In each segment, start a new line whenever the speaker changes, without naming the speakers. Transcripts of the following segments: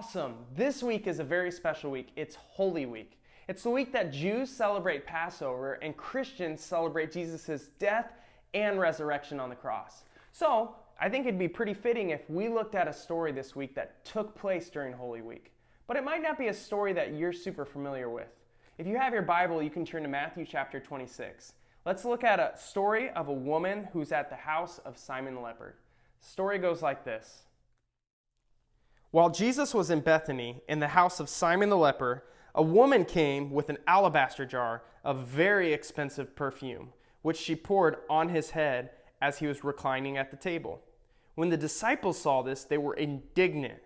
awesome. This week is a very special week. It's Holy Week. It's the week that Jews celebrate Passover and Christians celebrate Jesus' death and resurrection on the cross. So, I think it'd be pretty fitting if we looked at a story this week that took place during Holy Week. But it might not be a story that you're super familiar with. If you have your Bible, you can turn to Matthew chapter 26. Let's look at a story of a woman who's at the house of Simon the leper. The story goes like this. While Jesus was in Bethany, in the house of Simon the leper, a woman came with an alabaster jar of very expensive perfume, which she poured on his head as he was reclining at the table. When the disciples saw this, they were indignant.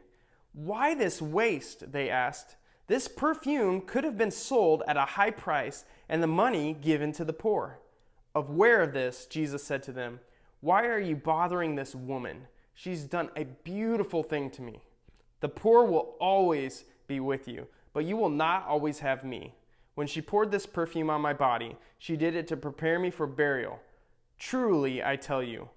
"Why this waste?" they asked. "This perfume could have been sold at a high price and the money given to the poor." Aware of this, Jesus said to them, "Why are you bothering this woman? She's done a beautiful thing to me. The poor will always be with you, but you will not always have me. When she poured this perfume on my body, she did it to prepare me for burial. Truly, I tell you,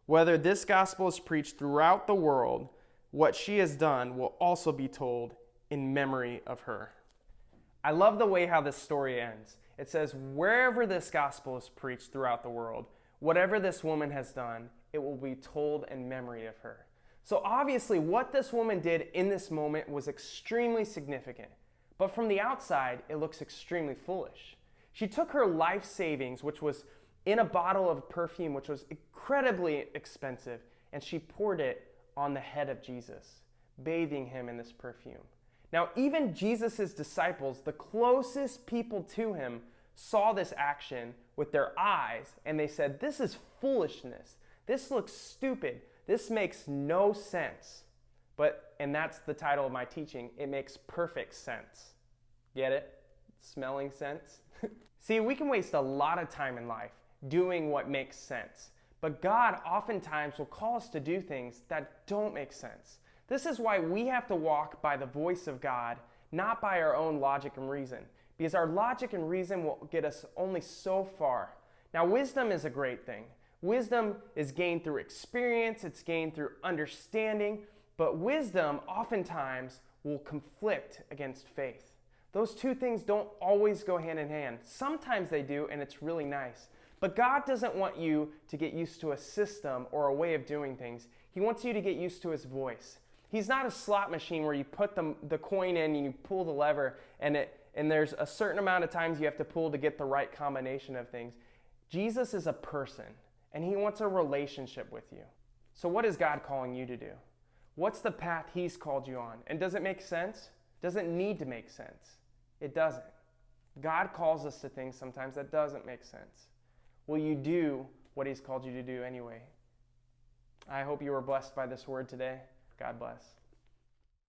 whether this gospel is preached throughout the world, what she has done will also be told in memory of her." I love the way how this story ends. It says, wherever this gospel is preached throughout the world, whatever this woman has done, it will be told in memory of her. So obviously what this woman did in this moment was extremely significant. But from the outside, it looks extremely foolish. She took her life savings, which was in a bottle of perfume, which was incredibly expensive, and she poured it on the head of Jesus, bathing him in this perfume. Now, even Jesus' disciples, the closest people to him, saw this action with their eyes, and they said, "This is foolishness. This looks stupid. This makes no sense." And that's the title of my teaching, it makes perfect sense. Get it? Smelling sense? See, we can waste a lot of time in life doing what makes sense. But God oftentimes will call us to do things that don't make sense. This is why we have to walk by the voice of God, not by our own logic and reason. Because our logic and reason will get us only so far. Now, wisdom is a great thing. Wisdom is gained through experience, it's gained through understanding, but wisdom oftentimes will conflict against faith. Those two things don't always go hand in hand. Sometimes they do, and it's really nice. But God doesn't want you to get used to a system or a way of doing things. He wants you to get used to his voice. He's not a slot machine where you put the coin in and you pull the lever, and there's a certain amount of times you have to pull to get the right combination of things. Jesus is a person. And he wants a relationship with you. So what is God calling you to do? What's the path he's called you on? And does it make sense? Does it need to make sense? It doesn't. God calls us to things sometimes that doesn't make sense. Will you do what he's called you to do anyway? I hope you were blessed by this word today. God bless.